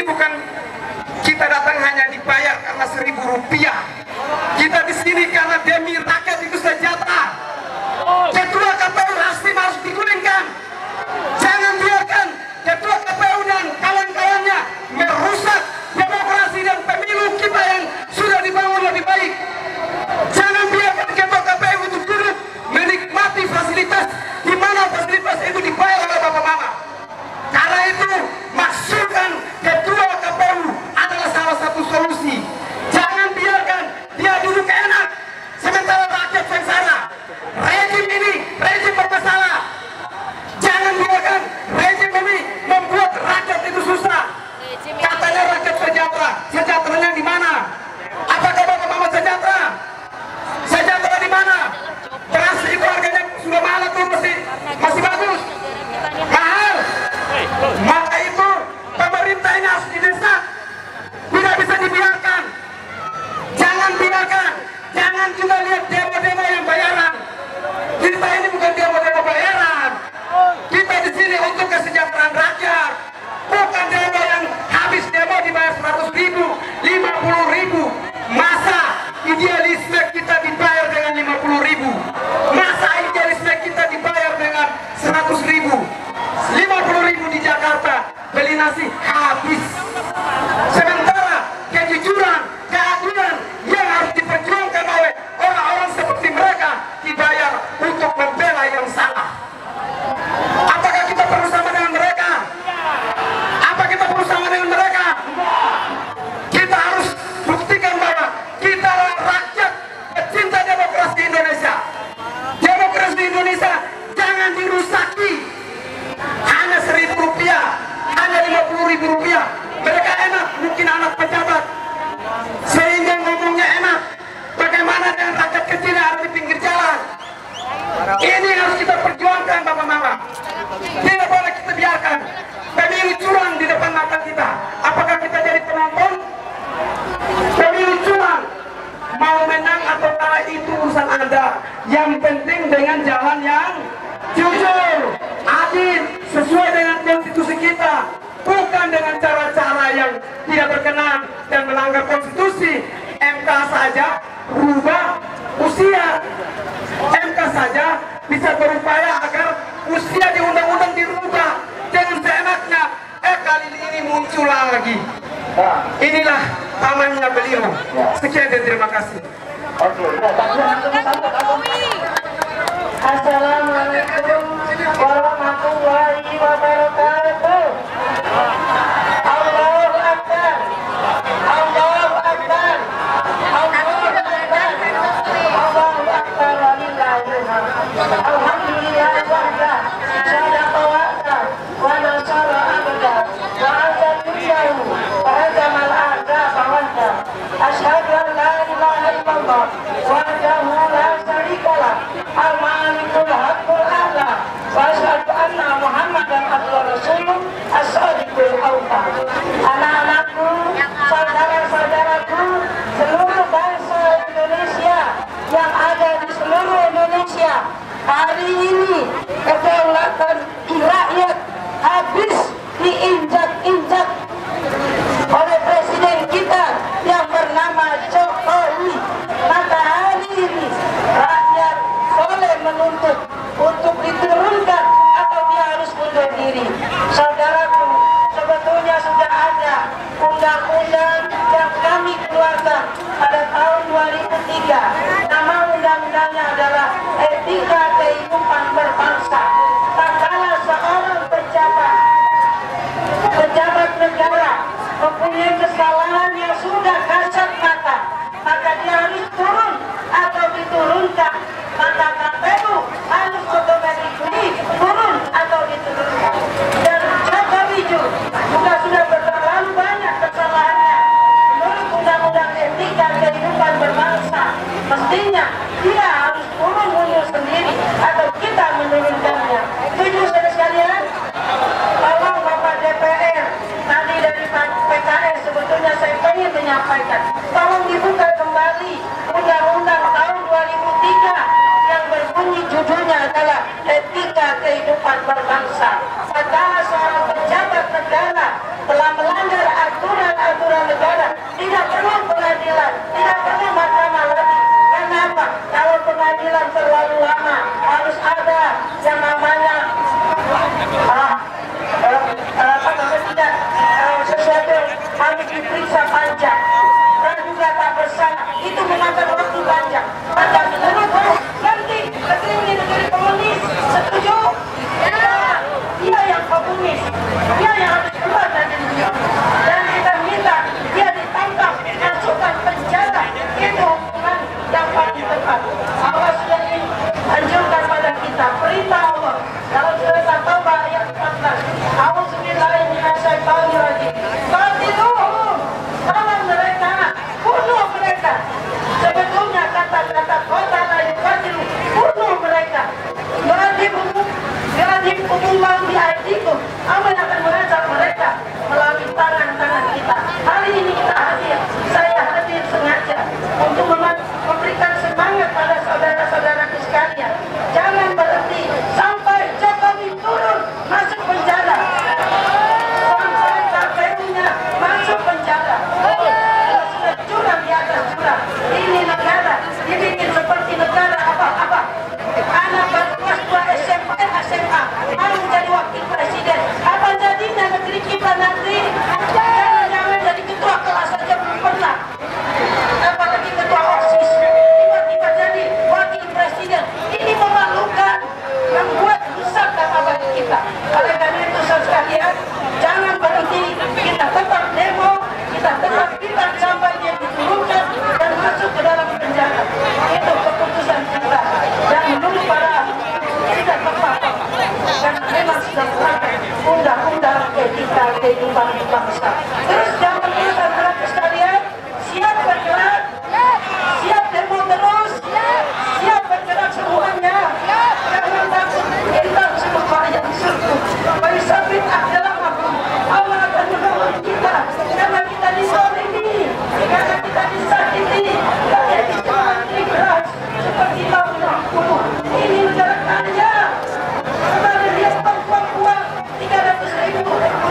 bukan kita datang hanya dibayar karena Rp1.000. Kita di sini karena demi rakyat itu sejahtera. Ketua KPU Hasim harus digulingkan. Jangan biarkan Ketua KPU dan kawan-kawannya merusak demokrasi dan pemilu kita yang sudah dibangun lebih baik. Jangan biarkan Ketua KPU itu duduk menikmati fasilitas di mana fasilitas itu dibayar oleh Bapak Mama. Karena itu maksudkan Ketua KPU adalah salah satu solusi. Jangan biarkan dia duduk enak sementara rakyat sengsara. Rejim ini rejim bermasalah. Jangan biarkan rejim ini membuat rakyat itu susah. Katanya rakyat sejahtera. Sejahteranya di mana? Apakah Bapak Mama sejahtera? Sejahtera di mana? Beras itu harganya sudah mahal tuh, masih bagus. Mahal. Maka itu pemerintah ini harus didesak. Tidak bisa dibiarkan. Jangan biarkan. Jangan juga lihat demo-demo yang bayaran. Kita ini bukan demo-demo bayaran. Kita di sini untuk kesejahteraan rakyat. Bukan demo yang habis demo dibayar 100.000, 50.000. Masa idealisme kita dibayar dengan 50.000? Masa idealisme kita dibayar dengan 100.000? 50.000 di Jakarta beli nasi habis. Sementara kejujuran, keadilan yang harus diperjuangkan oleh orang-orang seperti mereka dibayar untuk membela yang salah. Apakah kita perlu sama dengan mereka? Apa kita perlu sama dengan mereka? Kita harus buktikan bahwa kita adalah rakyat pecinta demokrasi Indonesia. Demokrasi Indonesia jangan dirusaki. Hanya Rp1.000, hanya Rp50.000. Mereka enak, mungkin anak pejabat, sehingga ngomongnya enak. Bagaimana dengan rakyat kecil yang ada di pinggir jalan? Ini harus kita perjuangkan, Bapak Mama. Tidak boleh kita biarkan pemilu curang di depan mata kita. Apakah kita jadi penonton? Pemilu curang, mau menang atau kalah itu urusan Anda. Yang penting dengan jalan yang jujur, adil, sesuai dengan konstitusi kita. Bukan dengan cara-cara yang tidak berkenan dan melanggar konstitusi. MK saja rubah usia. MK saja bisa berupaya agar usia di undang-undang dirubah dengan seenaknya. Kali ini muncul lagi. Inilah pamannya beliau. Sekian dan terima kasih. Assalamualaikum warahmatullahi wabarakatuh. Allahu Akbar. Allahu Akbar. Allahu Akbar. Allahu Akbar walillahil hamd. Alhamdulillah wahdah. Sadaqa wa'dah wa nasara abdah. Wa azza kullahu wa azamal a'da wahdah. Asyhadu an la ilaha illallah wahdahu la syarika lah. Al-Malikul Haqqul A'la. Wa asyhadu anna Muhammadan abduhu rasuluh as-shadiqul awwal. Anak-anakku, saudara-saudaraku, seluruh bangsa Indonesia yang ada di seluruh Indonesia, hari ini kedaulatan rakyat habis diinjak-injak oleh presiden kita yang bernama Jokowi. Maka hari ini rakyat boleh menuntut untuk diturunkan atau dia harus mundur diri. Saudaraku, sebetulnya sudah ada undang-undang yang kami keluarkan pada tahun 2003. Nama undang-undangnya adalah Etika Kehidupan Berbangsa. Tatkala seorang pejabat negara mempunyai kesalahan yang sudah kasat mata, maka dia harus turun atau diturunkan. Maka KPU harus otomatis turun atau diturunkan. Dan Jokowi juga sudah terlalu banyak kesalahannya. Menurut Undang-Undang Etika Kehidupan Berbangsa, mestinya dia harus turun mundur sendiri atau kita menurunkannya. Setuju saudara sekalian? Tolong Bapak DPR, tadi dari PKS sebetulnya saya ingin menyampaikan aturan negara. Tidak perlu pengadilan, tidak perlu mahkamah lagi. Kenapa? Kalau pengadilan terlalu lama, harus ada yang namanya sesuatu harus diperiksa panjang dan juga tak bersalah. Itu memakan waktu panjang. Maka dulu nanti negeri ini negeri komunis, setuju? Dia yang komunis, dia yang harus keluar dari dunia. Dan kita minta dia ditangkap, masukkan penjara. Itu hukuman yang paling tepat. Allah sudah anjurkan pada kita, perintah Allah dalam surat At-Taubah ayat 14. A'udzubillahi minasyaitonirrajim. Qatiluhum, lawan mereka, bunuh mereka. Sebetulnya kata-kata qatala yuqatilu, bunuh mereka. Beradikumullahu bi'aidikum, Allah akan mengajak mereka melalui tangan-tangan kita. Hari ini kita hadir, saya hadir sengaja untuk memberikan semangat pada saudara-saudaraku sekalian. Jangan berhenti sampai Jokowi turun masuk penjara, sampai KPU-nya masuk penjara. Sudah curang di atas curang. Ini negara dibikin seperti negara apa-apa. Anak baru kelas 2 SMA mau menjadi wakil presiden. Apa jadinya negeri kita nanti? Jangan jadi ketua kelas saja belum pernah, apalagi ketua OSIS, tiba-tiba jadi wakil presiden. Ini memalukan, membuat rusak nama baik kita. Oleh karena itu sekalian, jangan berhenti, kita tetap demo, kita tetap kita sampai dia diturunkan dan masuk ke dalam penjara. Itu keputusan kita. Dan menurut para tidak tepat, karena memang sudah melanggar undang-undang etika kehidupan bangsa. Terus jangan lupa saudara sekalian, siap bergerak, siap demo terus, siap bergerak semuanya. Jangan takut, kita semua yang surga. Bagi sabit adalah makhluk, Allah akan menolong kita karena kita disolimi, karena kita disakiti, karena kita berat seperti tahun 60. Ini negara kaya. Kemarin dia uang 300.000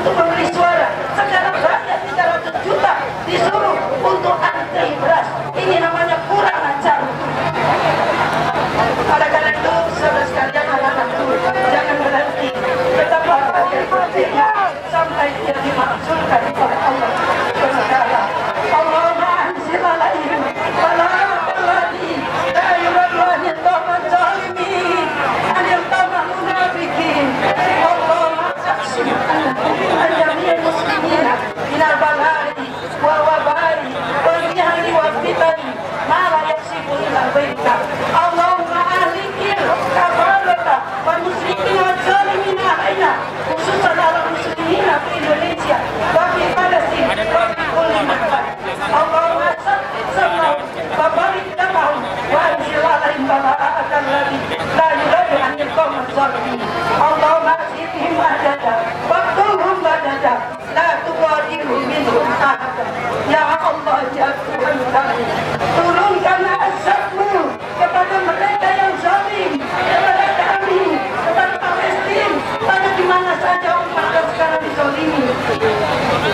untuk membeli suara. Sekarang rakyat 300 juta disuruh untuk antri beras. Ini namanya kurang ajar. Oleh karena itu, saudara sekalian, anak-anakku, jangan berhenti. Tetaplah pada berpikir sampai dia dimaksudkan oleh Allah Taala. Allahumma anzil alaihim bala'an alladhi la yuraddu anil zalimin anil tamal munafiqin. Allahumma aqsim an jami'il muslimina minal bala'i wa wabari wal jahli wal fitani ma la yaksibu illa baika. Allahumma ahlikil kafarata wal musyrikin wal zalimin alaina, khususan ala muslimin di Indonesia wa fi Palestina wa fi kulli makan. Allahumma sabbit sam'ahum wa barik lahum wa anzil alaihim bala'atan alladhi la yuraddu anil qawmi zalimin. Allahumma asibhim adada waqtulhum badada la tuqadiru minhum ahada. Ya Allah, ya Tuhan kami, turunkan azabmu kepada mereka yang zalim, kepada kami, kepada Palestina, pada di mana saja umat yang sekarang dizalimi.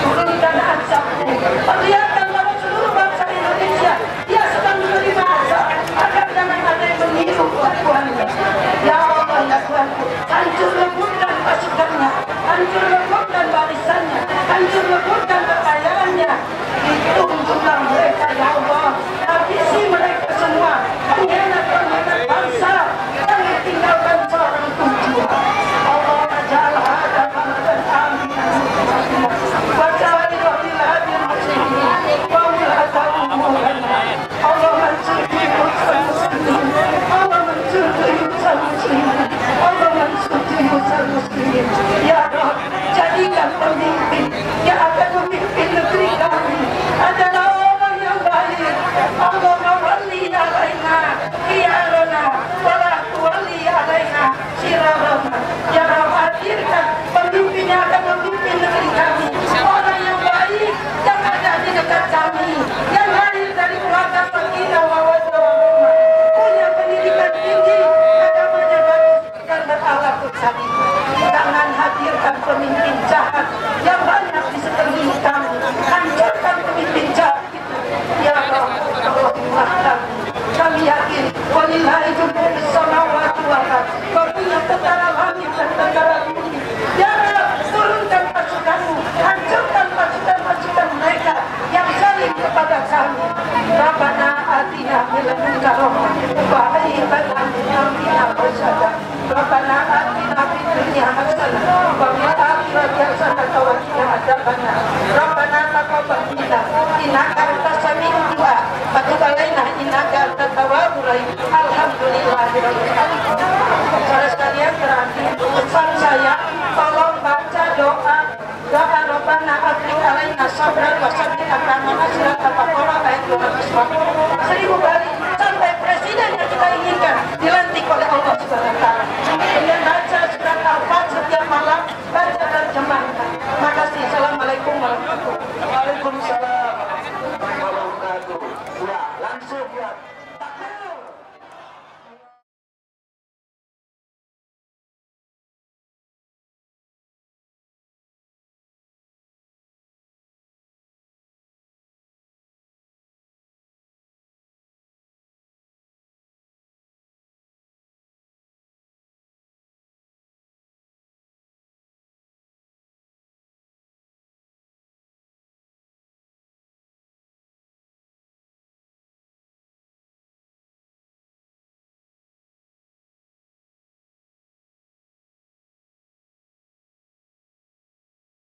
Turunkan azabmu, perlihatkan pada seluruh bangsa Indonesia dia sedang menerima azab, agar jangan ada yang meniru Tuhannya. Ya Allah, ya Tuhanku, hancur leburkan pasukannya, hancur leburkan barisannya, hancur leburkan kekayaannya. Dituntutlah mereka, ya Allah, habisi mereka semua, pengkhianat-pengkhianat bangsa, jangan tinggalkan seorang pun jiwa. Allah ajal hada baladan aminan wa ja'alil hadil muslimin wa mulatahu mu'lana. Allah mansur muslimin, Allah mansur muslimin, Allah mansur muslimin. Ya Rabb, jadikan pemimpin yang akan memimpin negeri kami Rabbana taqabbal minna innaka antas samiul du'a wa tub alaina innaka antat tawwabur rahim. Alhamdulillahirabbil alamin. Saudara sekalian, terakhir pesan saya, tolong baca doa Rabbana afriq alaina sabran wa sabbit aqdamana surat Al-Baqarah ayat 240 1000 kali sampai presiden yang kita inginkan dilantik oleh Allah Subhanahu wa taala. Dengan baca surat Al-Fatihah setiap malam, baca dan jemaahkan. Makasih. Assalamualaikum warahmatullahi wabarakatuh.